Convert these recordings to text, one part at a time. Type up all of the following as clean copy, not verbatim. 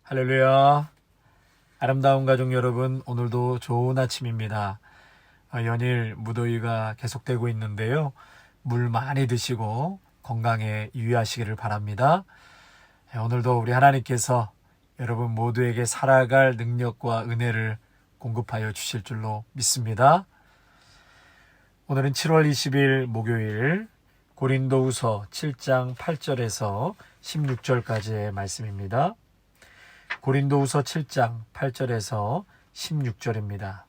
할렐루야. 아름다운 가족 여러분, 오늘도 좋은 아침입니다. 연일 무더위가 계속되고 있는데요. 물 많이 드시고 건강에 유의하시기를 바랍니다. 오늘도 우리 하나님께서 여러분 모두에게 살아갈 능력과 은혜를 공급하여 주실 줄로 믿습니다. 오늘은 7월 20일 목요일 고린도후서 7장 8절에서 16절까지의 말씀입니다. 고린도후서 7장 8절에서 16절입니다.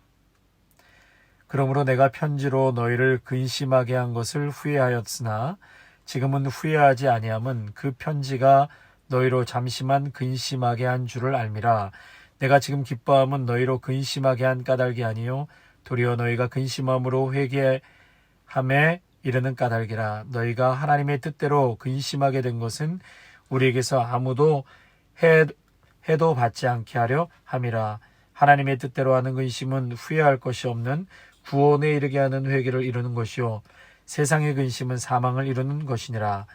그러므로 내가 편지로 너희를 근심하게 한 것을 후회하였으나 지금은 후회하지 아니함은 그 편지가 너희로 잠시만 근심하게 한 줄을 알미라. 내가 지금 기뻐함은 너희로 근심하게 한 까닭이 아니요 도리어 너희가 근심함으로 회개함에 이르는 까닭이라. 너희가 하나님의 뜻대로 근심하게 된 것은 우리에게서 아무도 해도 받지 않게 하려 함이라. 하나님의 뜻대로 하는 근심은 후회할 것이 없는 구원에 이르게 하는 회개를 이루는 것이요 세상의 근심은 사망을 이루는 것이니라.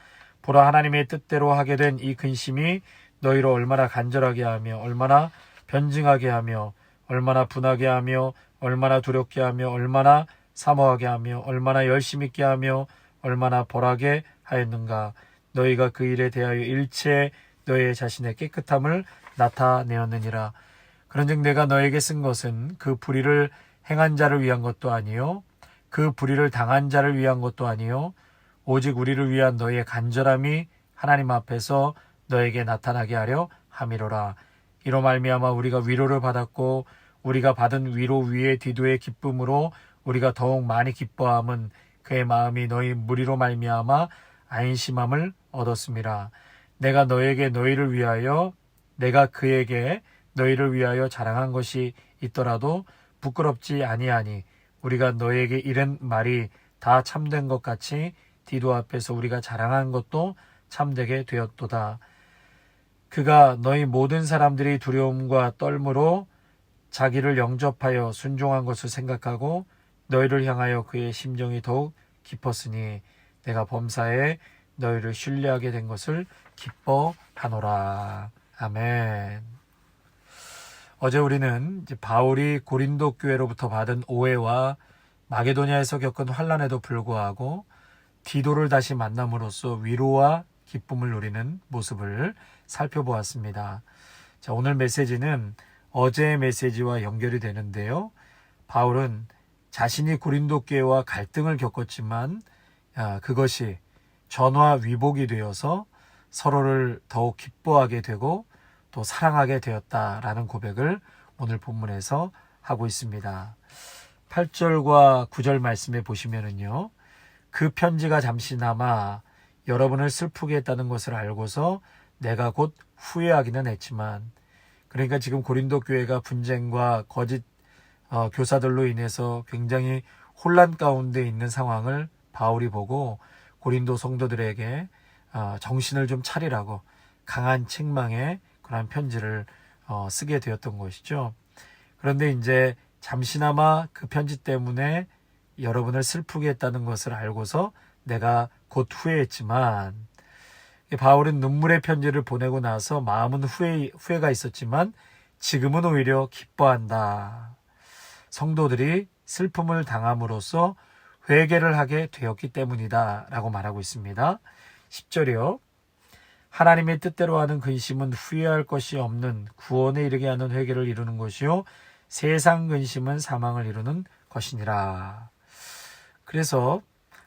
보라, 하나님의 뜻대로 하게 된 이 근심이 너희로 얼마나 간절하게 하며 얼마나 변증하게 하며 얼마나 분하게 하며 얼마나 두렵게 하며 얼마나 사모하게 하며 얼마나 열심 있게 하며 얼마나 벌하게 하였는가. 너희가 그 일에 대하여 일체 너희 자신의 깨끗함을 나타내었느니라. 그런즉 내가 너에게 쓴 것은 그 불의를 행한 자를 위한 것도 아니요 그 불의를 당한 자를 위한 것도 아니요 오직 우리를 위한 너희의 간절함이 하나님 앞에서 너에게 나타나게 하려 함이로라. 이로 말미암아 우리가 위로를 받았고 우리가 받은 위로 위에 디도의 기쁨으로 우리가 더욱 많이 기뻐함은 그의 마음이 너희 무리로 말미암아 안심함을 얻었음이라. 내가 그에게 너희를 위하여 자랑한 것이 있더라도 부끄럽지 아니하니 우리가 너에게 이른 말이 다 참된 것 같이 디도 앞에서 우리가 자랑한 것도 참되게 되었도다. 그가 너희 모든 사람들이 두려움과 떨므로 자기를 영접하여 순종한 것을 생각하고 너희를 향하여 그의 심정이 더욱 깊었으니 내가 범사에 너희를 신뢰하게 된 것을 기뻐하노라. 아멘. 어제 우리는 바울이 고린도 교회로부터 받은 오해와 마게도냐에서 겪은 환난에도 불구하고 디도를 다시 만남으로써 위로와 기쁨을 누리는 모습을 살펴보았습니다. 자, 오늘 메시지는 어제의 메시지와 연결이 되는데요. 바울은 자신이 고린도 교회와 갈등을 겪었지만 그것이 전화 위복이 되어서 서로를 더욱 기뻐하게 되고 또 사랑하게 되었다라는 고백을 오늘 본문에서 하고 있습니다. 8절과 9절 말씀에 보시면은요. 그 편지가 잠시나마 여러분을 슬프게 했다는 것을 알고서 내가 곧 후회하기는 했지만, 그러니까 지금 고린도 교회가 분쟁과 거짓 교사들로 인해서 굉장히 혼란 가운데 있는 상황을 바울이 보고 고린도 성도들에게 정신을 좀 차리라고 강한 책망의 그런 편지를 쓰게 되었던 것이죠. 그런데 이제 잠시나마 그 편지 때문에 여러분을 슬프게 했다는 것을 알고서 내가 곧 후회했지만, 바울은 눈물의 편지를 보내고 나서 마음은 후회가 있었지만 지금은 오히려 기뻐한다. 성도들이 슬픔을 당함으로써 회개를 하게 되었기 때문이다 라고 말하고 있습니다. 10절이요. 하나님의 뜻대로 하는 근심은 후회할 것이 없는 구원에 이르게 하는 회개를 이루는 것이요 세상 근심은 사망을 이루는 것이니라. 그래서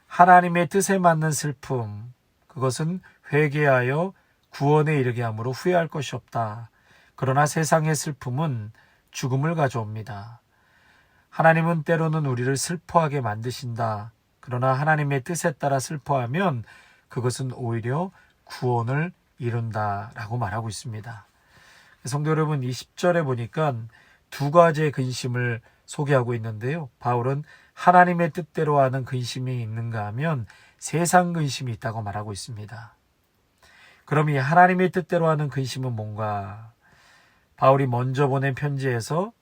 하나님의 뜻에 맞는 슬픔, 그것은 회개하여 구원에 이르게 함으로 후회할 것이 없다. 그러나 세상의 슬픔은 죽음을 가져옵니다. 하나님은 때로는 우리를 슬퍼하게 만드신다. 그러나 하나님의 뜻에 따라 슬퍼하면 그것은 오히려 구원을 이룬다라고 말하고 있습니다. 성도 여러분, 이 10절에 보니까 두 가지의 근심을 소개하고 있는데요. 바울은 하나님의 뜻대로 하는 근심이 있는가 하면 세상 근심이 있다고 말하고 있습니다. 그럼 이 하나님의 뜻대로 하는 근심은 뭔가? 바울이 먼저 보낸 편지에서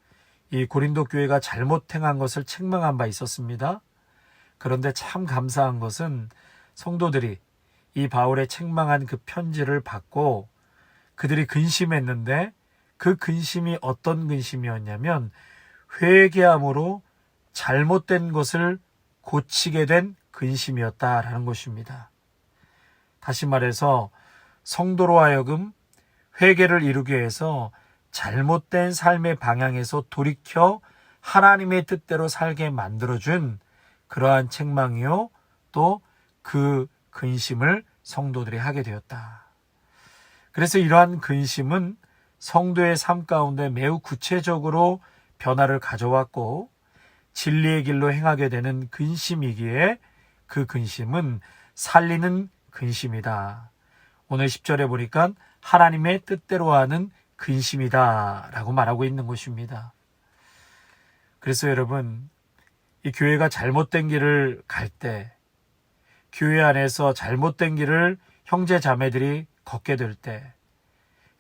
이 고린도 교회가 잘못 행한 것을 책망한 바 있었습니다. 그런데 참 감사한 것은 성도들이 이 바울의 책망한 그 편지를 받고 그들이 근심했는데 그 근심이 어떤 근심이었냐면 회개함으로 잘못된 것을 고치게 된 근심이었다라는 것입니다. 다시 말해서 성도로 하여금 회개를 이루기 위해서 잘못된 삶의 방향에서 돌이켜 하나님의 뜻대로 살게 만들어준 그러한 책망이요, 또 그 근심을 성도들이 하게 되었다. 그래서 이러한 근심은 성도의 삶 가운데 매우 구체적으로 변화를 가져왔고 진리의 길로 행하게 되는 근심이기에 그 근심은 살리는 근심이다. 오늘 10절에 보니까 하나님의 뜻대로 하는 근심이다 라고 말하고 있는 것입니다. 그래서 여러분, 이 교회가 잘못된 길을 갈 때, 교회 안에서 잘못된 길을 형제 자매들이 걷게 될 때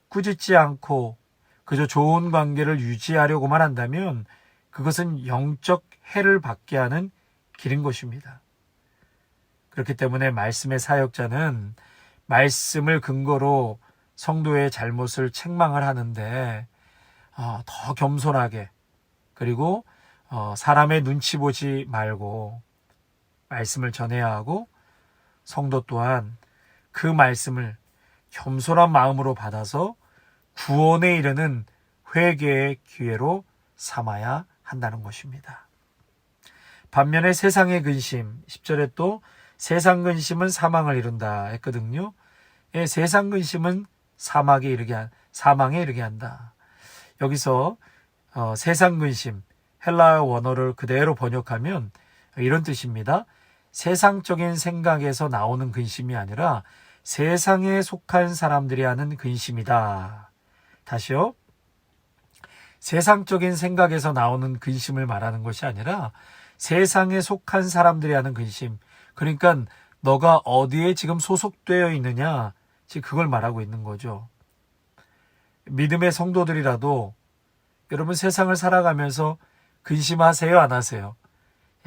꾸짖지 않고 그저 좋은 관계를 유지하려고만 한다면 그것은 영적 해를 받게 하는 길인 것입니다. 그렇기 때문에 말씀의 사역자는 말씀을 근거로 성도의 잘못을 책망을 하는데 더 겸손하게, 그리고 사람의 눈치 보지 말고 말씀을 전해야 하고, 성도 또한 그 말씀을 겸손한 마음으로 받아서 구원에 이르는 회개의 기회로 삼아야 한다는 것입니다. 반면에 세상의 근심, 10절에 또 세상 근심은 사망을 이룬다 했거든요. 예, 세상 근심은 사망에 이르게 한다. 여기서 세상 근심, 헬라어 원어를 그대로 번역하면 이런 뜻입니다. 세상적인 생각에서 나오는 근심이 아니라 세상에 속한 사람들이 하는 근심이다. 다시요. 세상적인 생각에서 나오는 근심을 말하는 것이 아니라 세상에 속한 사람들이 하는 근심. 그러니까 너가 어디에 지금 소속되어 있느냐, 지금 그걸 말하고 있는 거죠. 믿음의 성도들이라도 여러분 세상을 살아가면서 근심하세요, 안 하세요?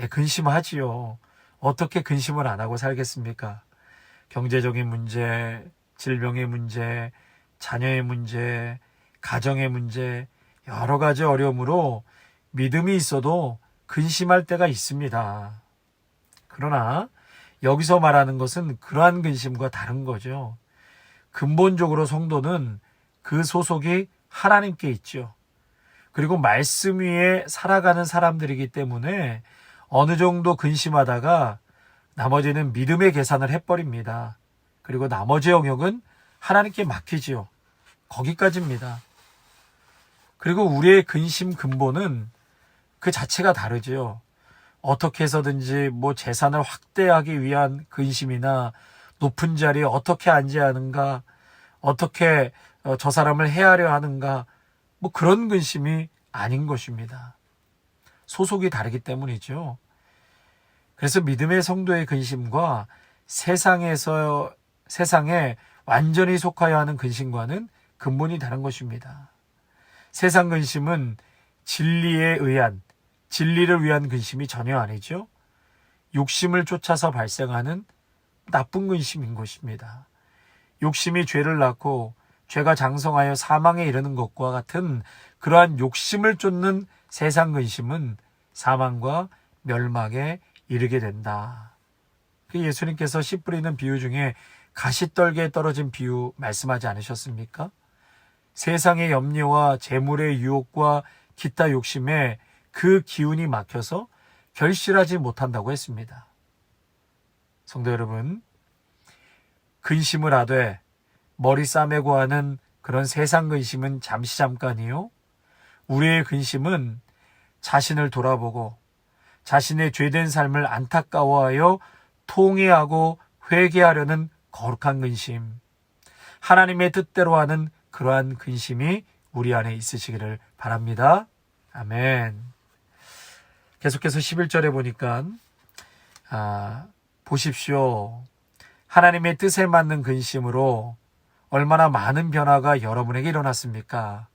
예, 근심하지요. 어떻게 근심을 안 하고 살겠습니까? 경제적인 문제, 질병의 문제, 자녀의 문제, 가정의 문제, 여러 가지 어려움으로 믿음이 있어도 근심할 때가 있습니다. 그러나 여기서 말하는 것은 그러한 근심과 다른 거죠. 근본적으로 성도는 그 소속이 하나님께 있죠. 그리고 말씀 위에 살아가는 사람들이기 때문에 어느 정도 근심하다가 나머지는 믿음의 계산을 해버립니다. 그리고 나머지 영역은 하나님께 맡기지요. 거기까지입니다. 그리고 우리의 근심 근본은 그 자체가 다르지요. 어떻게 해서든지 재산을 확대하기 위한 근심이나 높은 자리에 어떻게 앉아야 하는가, 어떻게 저 사람을 해하려 하는가, 그런 근심이 아닌 것입니다. 소속이 다르기 때문이죠. 그래서 믿음의 성도의 근심과 세상에 완전히 속하여 하는 근심과는 근본이 다른 것입니다. 세상 근심은 진리를 위한 근심이 전혀 아니죠. 욕심을 쫓아서 발생하는 나쁜 근심인 것입니다. 욕심이 죄를 낳고 죄가 장성하여 사망에 이르는 것과 같은 그러한 욕심을 쫓는 세상 근심은 사망과 멸망에 이르게 된다. 그 예수님께서 씨 뿌리는 비유 중에 가시떨기에 떨어진 비유 말씀하지 않으셨습니까? 세상의 염려와 재물의 유혹과 기타 욕심에 그 기운이 막혀서 결실하지 못한다고 했습니다. 성도 여러분, 근심을 하되 머리 싸매고 하는 그런 세상 근심은 잠깐이요. 우리의 근심은 자신을 돌아보고 자신의 죄된 삶을 안타까워하여 통회하고 회개하려는 거룩한 근심, 하나님의 뜻대로 하는 그러한 근심이 우리 안에 있으시기를 바랍니다. 아멘. 계속해서 11절에 보니까 보십시오. 하나님의 뜻에 맞는 근심으로 얼마나 많은 변화가 여러분에게 일어났습니까?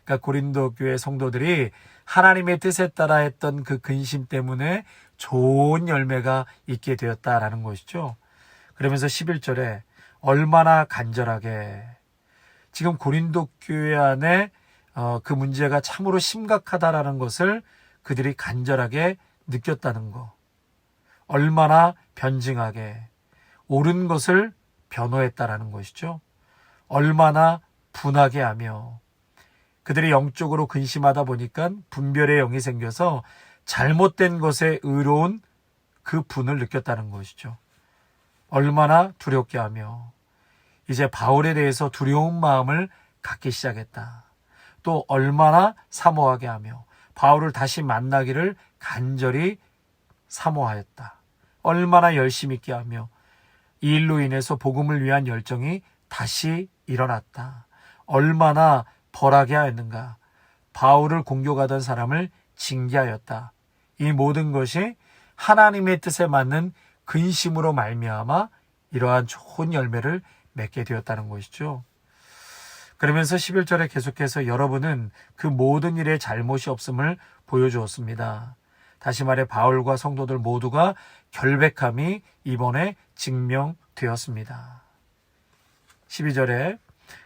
그러니까 고린도 교회 성도들이 하나님의 뜻에 따라 했던 그 근심 때문에 좋은 열매가 있게 되었다라는 것이죠. 그러면서 11절에 얼마나 간절하게, 지금 고린도 교회 안에 그 문제가 참으로 심각하다라는 것을 그들이 간절하게 느꼈다는 거. 얼마나 변증하게 옳은 것을 변호했다라는 것이죠. 얼마나 분하게 하며 그들이 영적으로 근심하다 보니까 분별의 영이 생겨서 잘못된 것에 의로운 그 분을 느꼈다는 것이죠. 얼마나 두렵게 하며 이제 바울에 대해서 두려운 마음을 갖기 시작했다. 또 얼마나 사모하게 하며 바울을 다시 만나기를 간절히 사모하였다. 얼마나 열심 있게 하며 이 일로 인해서 복음을 위한 열정이 다시 일어났다. 얼마나 벌하게 하였는가. 바울을 공격하던 사람을 징계하였다. 이 모든 것이 하나님의 뜻에 맞는 근심으로 말미암아 이러한 좋은 열매를 맺게 되었다는 것이죠. 그러면서 11절에 계속해서 여러분은 그 모든 일에 잘못이 없음을 보여주었습니다. 다시 말해 바울과 성도들 모두가 결백함이 이번에 증명되었습니다. 12절에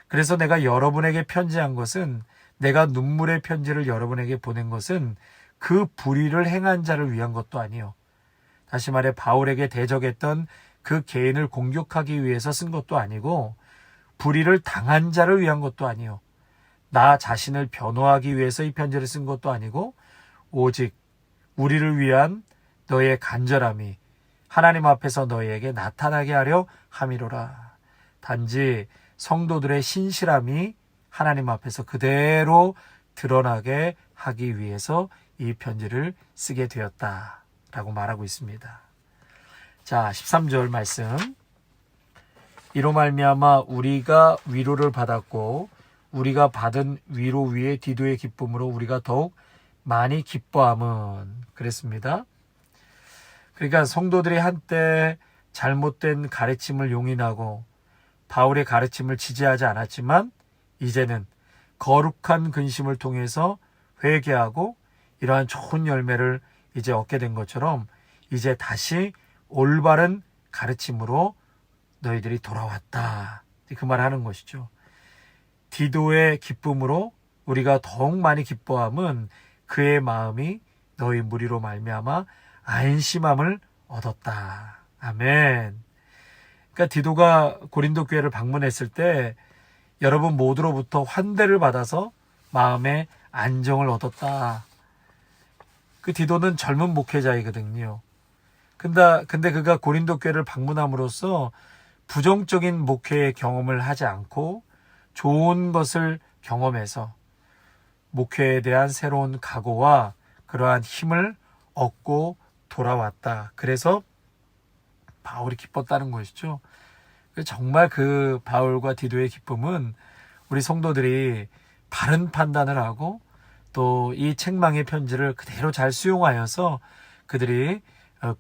그래서 내가 여러분에게 편지한 것은 내가 눈물의 편지를 여러분에게 보낸 것은 그 불의를 행한 자를 위한 것도 아니요. 다시 말해 바울에게 대적했던 그 개인을 공격하기 위해서 쓴 것도 아니고 불의를 당한 자를 위한 것도 아니요. 나 자신을 변호하기 위해서 이 편지를 쓴 것도 아니고 오직 우리를 위한 너의 간절함이 하나님 앞에서 너희에게 나타나게 하려 함이로라. 단지 성도들의 신실함이 하나님 앞에서 그대로 드러나게 하기 위해서 이 편지를 쓰게 되었다라고 말하고 있습니다. 자, 13절 말씀. 이로 말미암아 우리가 위로를 받았고 우리가 받은 위로 위에 디도의 기쁨으로 우리가 더욱 많이 기뻐함은 그랬습니다. 그러니까 성도들이 한때 잘못된 가르침을 용인하고 바울의 가르침을 지지하지 않았지만 이제는 거룩한 근심을 통해서 회개하고 이러한 좋은 열매를 이제 얻게 된 것처럼 이제 다시 올바른 가르침으로 너희들이 돌아왔다. 그 말을 하는 것이죠. 디도의 기쁨으로 우리가 더욱 많이 기뻐함은 그의 마음이 너희 무리로 말미암아 안심함을 얻었다. 아멘. 그러니까 디도가 고린도 교회를 방문했을 때 여러분 모두로부터 환대를 받아서 마음의 안정을 얻었다. 그 디도는 젊은 목회자이거든요. 근데 그가 고린도 교회를 방문함으로써 부정적인 목회의 경험을 하지 않고 좋은 것을 경험해서 목회에 대한 새로운 각오와 그러한 힘을 얻고 돌아왔다. 그래서 바울이 기뻤다는 것이죠. 정말 그 바울과 디도의 기쁨은 우리 성도들이 바른 판단을 하고 또 이 책망의 편지를 그대로 잘 수용하여서 그들이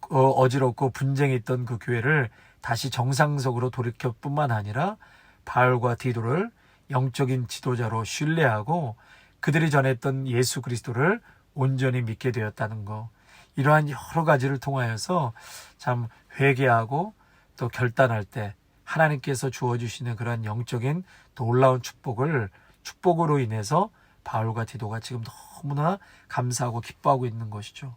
어지럽고 분쟁이 있던 그 교회를 다시 정상적으로 돌이킬 뿐만 아니라 바울과 디도를 영적인 지도자로 신뢰하고 그들이 전했던 예수 그리스도를 온전히 믿게 되었다는 거. 이러한 여러 가지를 통하여서 참 회개하고 또 결단할 때 하나님께서 주어주시는 그런 영적인 놀라운 축복으로 인해서 바울과 디도가 지금 너무나 감사하고 기뻐하고 있는 것이죠.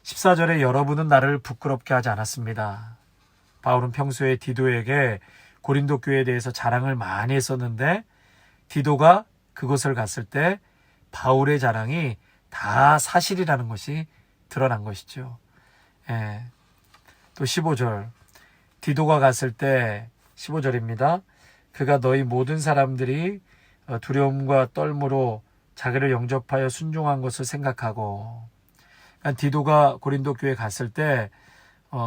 14절에 여러분은 나를 부끄럽게 하지 않았습니다. 바울은 평소에 디도에게 고린도 교회에 대해서 자랑을 많이 했었는데 디도가 그곳을 갔을 때 바울의 자랑이 다 사실이라는 것이 드러난 것이죠. 예. 또 15절. 디도가 갔을 때 15절입니다. 그가 너희 모든 사람들이 두려움과 떨므로 자기를 영접하여 순종한 것을 생각하고, 그러니까 디도가 고린도 교회에 갔을 때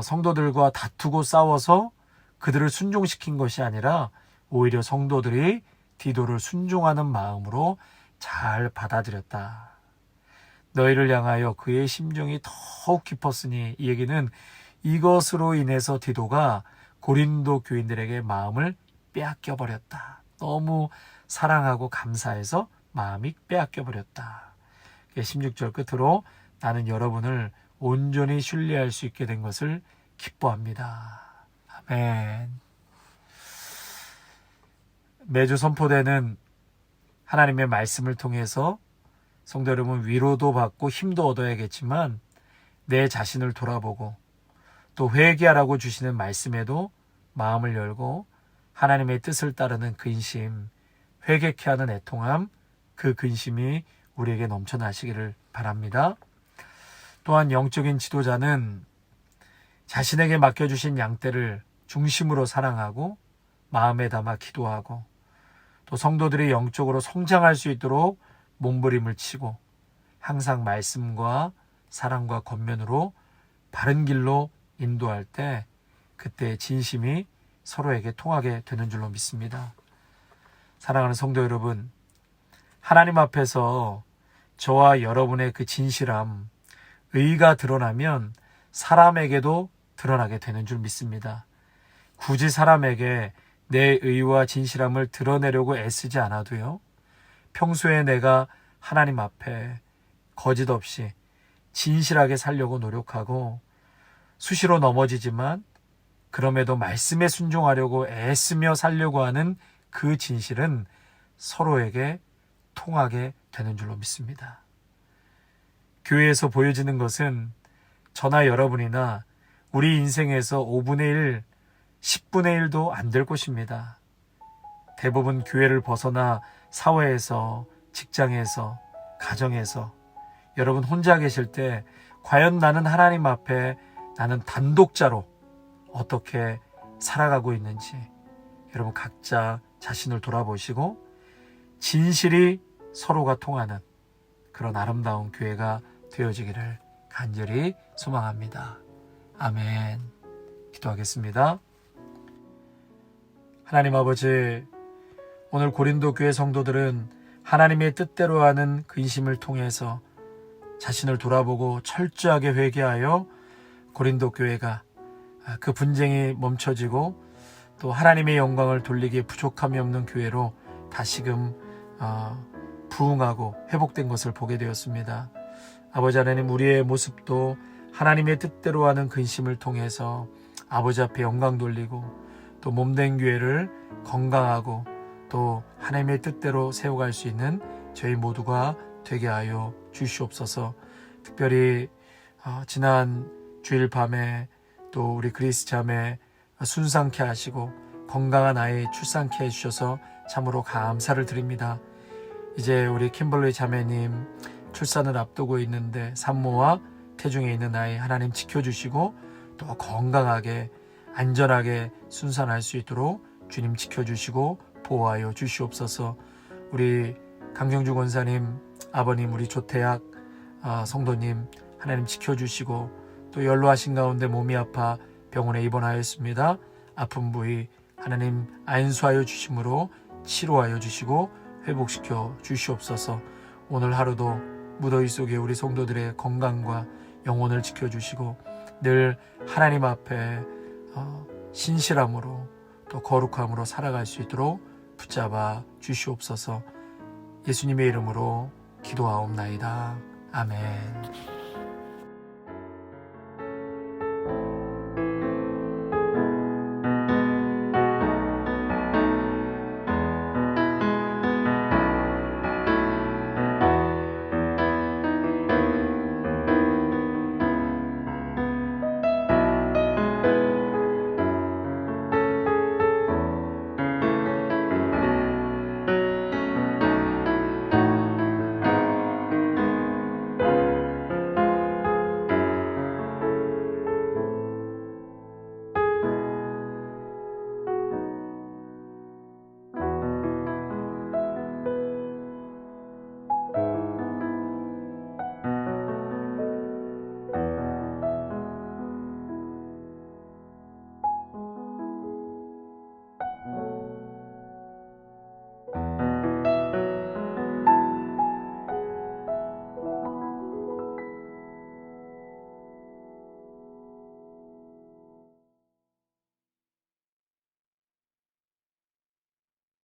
성도들과 다투고 싸워서 그들을 순종시킨 것이 아니라 오히려 성도들이 디도를 순종하는 마음으로 잘 받아들였다. 너희를 향하여 그의 심정이 더욱 깊었으니, 이 얘기는 이것으로 인해서 디도가 고린도 교인들에게 마음을 빼앗겨버렸다. 너무 사랑하고 감사해서 마음이 빼앗겨버렸다. 16절 끝으로 나는 여러분을 온전히 신뢰할 수 있게 된 것을 기뻐합니다. 아멘. 매주 선포되는 하나님의 말씀을 통해서 성도 여러분 위로도 받고 힘도 얻어야겠지만 내 자신을 돌아보고 또 회개하라고 주시는 말씀에도 마음을 열고 하나님의 뜻을 따르는 근심, 회개케 하는 애통함, 그 근심이 우리에게 넘쳐나시기를 바랍니다. 또한 영적인 지도자는 자신에게 맡겨주신 양떼를 중심으로 사랑하고 마음에 담아 기도하고 또 성도들이 영적으로 성장할 수 있도록 몸부림을 치고 항상 말씀과 사랑과 권면으로 바른 길로 인도할 때 그때 진심이 서로에게 통하게 되는 줄로 믿습니다. 사랑하는 성도 여러분, 하나님 앞에서 저와 여러분의 그 진실함, 의가 드러나면 사람에게도 드러나게 되는 줄 믿습니다. 굳이 사람에게 내 의와 진실함을 드러내려고 애쓰지 않아도요, 평소에 내가 하나님 앞에 거짓 없이 진실하게 살려고 노력하고 수시로 넘어지지만 그럼에도 말씀에 순종하려고 애쓰며 살려고 하는 그 진실은 서로에게 통하게 되는 줄로 믿습니다. 교회에서 보여지는 것은 저나 여러분이나 우리 인생에서 5분의 1, 10분의 1도 안 될 것입니다. 대부분 교회를 벗어나 사회에서, 직장에서, 가정에서 여러분 혼자 계실 때 과연 나는 하나님 앞에 나는 단독자로 어떻게 살아가고 있는지 여러분 각자 자신을 돌아보시고 진실이 서로가 통하는 그런 아름다운 교회가 되어지기를 간절히 소망합니다. 아멘. 기도하겠습니다. 하나님 아버지, 오늘 고린도 교회 성도들은 하나님의 뜻대로 하는 근심을 통해서 자신을 돌아보고 철저하게 회개하여 고린도 교회가 그 분쟁이 멈춰지고 또 하나님의 영광을 돌리기에 부족함이 없는 교회로 다시금 부흥하고 회복된 것을 보게 되었습니다. 아버지 하나님, 우리의 모습도 하나님의 뜻대로 하는 근심을 통해서 아버지 앞에 영광 돌리고 또 몸된 교회를 건강하고 또 하나님의 뜻대로 세워갈 수 있는 저희 모두가 되게 하여 주시옵소서. 특별히 지난 주일 밤에 또 우리 그리스 자매 순상케 하시고 건강한 아이 출산케 해주셔서 참으로 감사를 드립니다. 이제 우리 킴벌리 자매님 출산을 앞두고 있는데 산모와 태중에 있는 아이 하나님 지켜주시고 또 건강하게 안전하게 순산할 수 있도록 주님 지켜주시고 보호하여 주시옵소서. 우리 강정주 권사님, 아버님, 우리 조태학 성도님 하나님 지켜주시고 또 연로하신 가운데 몸이 아파 병원에 입원하였습니다. 아픈 부위 하나님 안수하여 주심으로 치료하여 주시고 회복시켜 주시옵소서. 오늘 하루도 무더위 속에 우리 성도들의 건강과 영혼을 지켜주시고 늘 하나님 앞에 신실함으로 또 거룩함으로 살아갈 수 있도록 붙잡아 주시옵소서. 예수님의 이름으로 기도하옵나이다. 아멘.